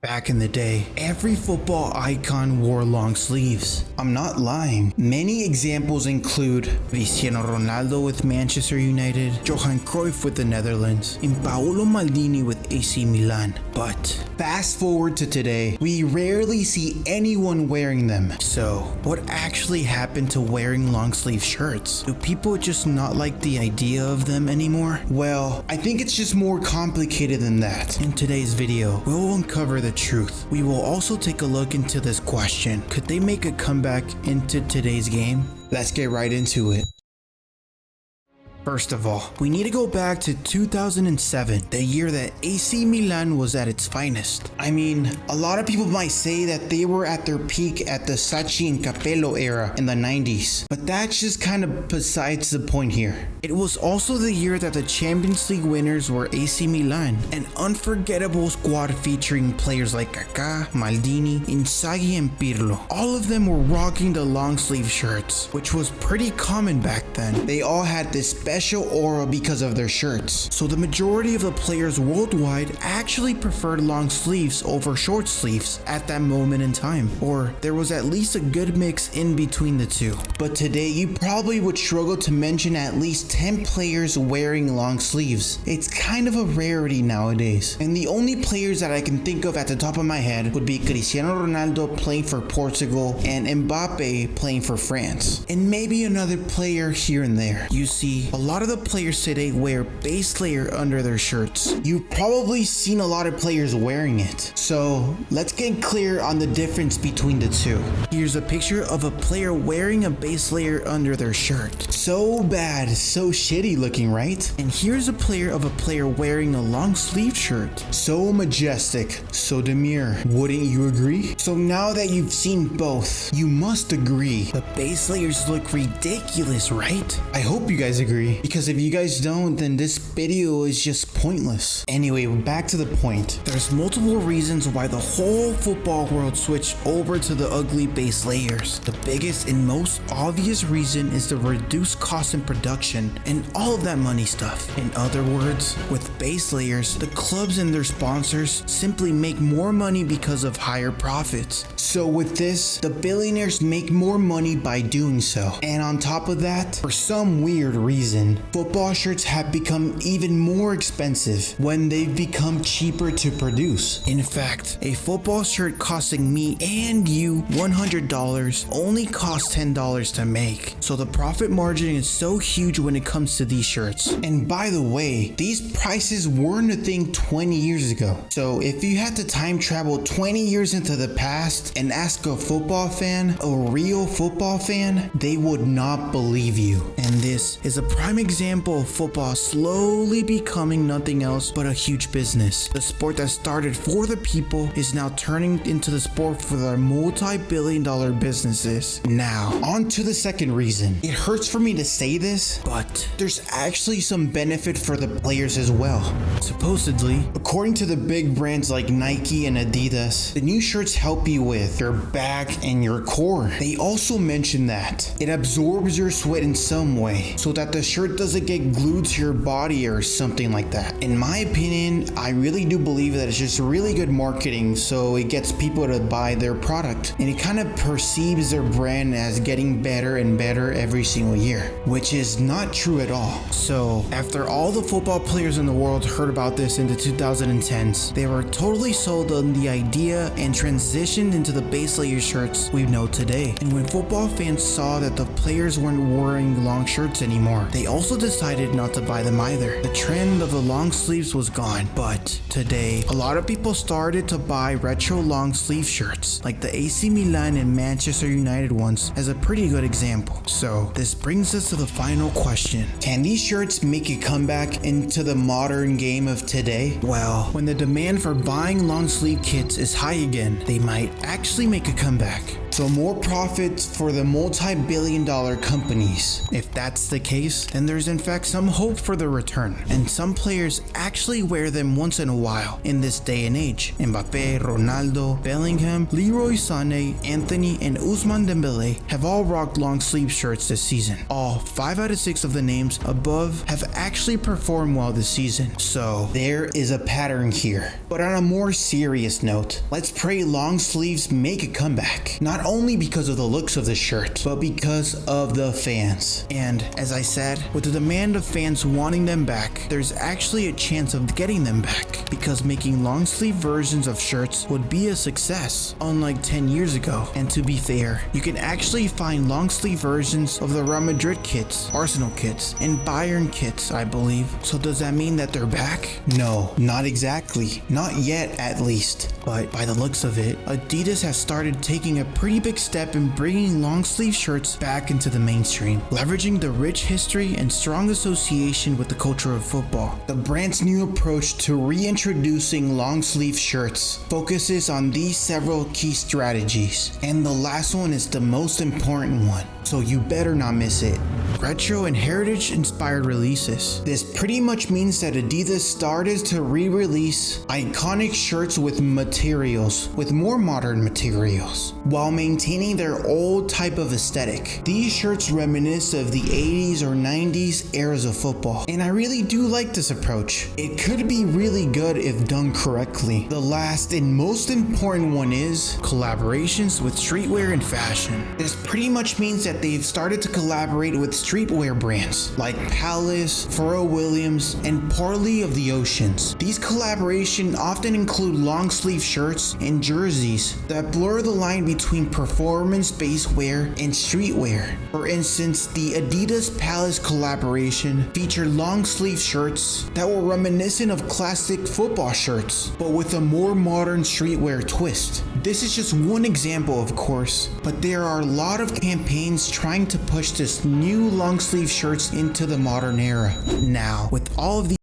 Back in the day, every football icon wore long sleeves. I'm not lying. Many examples include Cristiano Ronaldo with Manchester United, Johan Cruyff with the Netherlands, and Paolo Maldini with AC Milan. But fast forward to today, we rarely see anyone wearing them. So, what actually happened to wearing long sleeve shirts? Do people just not like the idea of them anymore? Well, I think it's just more complicated than that. In today's video, we'll uncover the truth. We will also take a look into this question. Could they make a comeback into today's game? Let's get right into it. First of all, we need to go back to 2007, the year that AC Milan was at its finest. I mean, a lot of people might say that they were at their peak at the Sacchi and Capello era in the 90s, but that's just kind of besides the point here. It was also the year that the Champions League winners were AC Milan, an unforgettable squad featuring players like Kaká, Maldini, Inzaghi, and Pirlo. All of them were rocking the long sleeve shirts, which was pretty common back then. They all had this special aura because of their shirts. So the majority of the players worldwide actually preferred long sleeves over short sleeves at that moment in time, or there was at least a good mix in between the two. But today you probably would struggle to mention at least 10 players wearing long sleeves. It's kind of a rarity nowadays, and the only players that I can think of at the top of my head would be Cristiano Ronaldo playing for Portugal and Mbappe playing for France, and maybe another player here and there. You see, a lot of the players today wear base layer under their shirts. You've probably seen a lot of players wearing it. So let's get clear on the difference between the two. Here's a picture of a player wearing a base layer under their shirt. So bad, so shitty looking, right? And here's a player wearing a long sleeve shirt. So majestic, so demure. Wouldn't you agree? So now that you've seen both, you must agree the base layers look ridiculous, right? I hope you guys agree, because if you guys don't, then this video is just pointless. Anyway, back to the point. There's multiple reasons why the whole football world switched over to the ugly base layers. The biggest and most obvious reason is the reduced cost in production and all of that money stuff. In other words, with base layers, the clubs and their sponsors simply make more money because of higher profits. So with this, the billionaires make more money by doing so. And on top of that, for some weird reason, football shirts have become even more expensive when they've become cheaper to produce. In fact, a football shirt costing me and you $100 only costs $10 to make. So the profit margin is so huge when it comes to these shirts. And by the way, these prices weren't a thing 20 years ago. So if you had to time travel 20 years into the past and ask a football fan, a real football fan, they would not believe you. And this is a prime example of football slowly becoming nothing else but a huge business. The sport that started for the people is now turning into the sport for their multi-billion-dollar businesses. Now, on to the second reason. It hurts for me to say this, but there's actually some benefit for the players as well. Supposedly, according to the big brands like Nike and Adidas, the new shirts help you with your back and your core. They also mention that it absorbs your sweat in some way so that the shirt doesn't get glued to your body or something like that. In my opinion, I really do believe that it's just really good marketing, so it gets people to buy their product, and it kind of perceives their brand as getting better and better every single year, which is not true at all. So after all the football players in the world heard about this in the 2010s, they were totally sold on the idea and transitioned into the base layer shirts we know today. And when football fans saw that the players weren't wearing long shirts anymore, they also decided not to buy them either. The trend of the long sleeves was gone, but today a lot of people started to buy retro long sleeve shirts, like the AC Milan and Manchester United ones as a pretty good example. So this brings us to the final question. Can these shirts make a comeback into the modern game of today? Well, when the demand for buying long sleeve kits is high again, they might actually make a comeback. So more profits for the multi-billion-dollar companies. If that's the case, then there's in fact some hope for the return, and some players actually wear them once in a while in this day and age. Mbappe, Ronaldo, Bellingham, Leroy Sané, Anthony, and Ousmane Dembele have all rocked long sleeve shirts this season. All 5 out of 6 of the names above have actually performed well this season, so there is a pattern here. But on a more serious note, let's pray long sleeves make a comeback, not only because of the looks of the shirt, but because of the fans. And as I said, with the demand of fans wanting them back, there's actually a chance of getting them back, because making long sleeve versions of shirts would be a success, unlike 10 years ago. And to be fair, you can actually find long sleeve versions of the Real Madrid kits, Arsenal kits, and Bayern kits, I believe. So does that mean that they're back? No, not exactly. Not yet, at least. But by the looks of it, Adidas has started taking a pretty big step in bringing long sleeve shirts back into the mainstream, leveraging the rich history and strong association with the culture of football. The brand's new approach to reintroducing long sleeve shirts focuses on these several key strategies, and the last one is the most important one, so you better not miss it. Retro and heritage inspired releases. This pretty much means that Adidas started to re-release iconic shirts with more modern materials, while maintaining their old type of aesthetic. These shirts reminisce of the 80s or 90s eras of football, and I really do like this approach. It could be really good if done correctly. The last and most important one is collaborations with streetwear and fashion. This pretty much means that they've started to collaborate with streetwear brands like Palace, Pharrell Williams, and Parley of the Oceans. These collaborations often include long sleeve shirts and jerseys that blur the line between performance-based wear and streetwear. For instance, the Adidas Palace collaboration featured long sleeve shirts that were reminiscent of classic football shirts, but with a more modern streetwear twist. This is just one example, of course, but there are a lot of campaigns trying to push this new long sleeve shirts into the modern era. Now, with all of these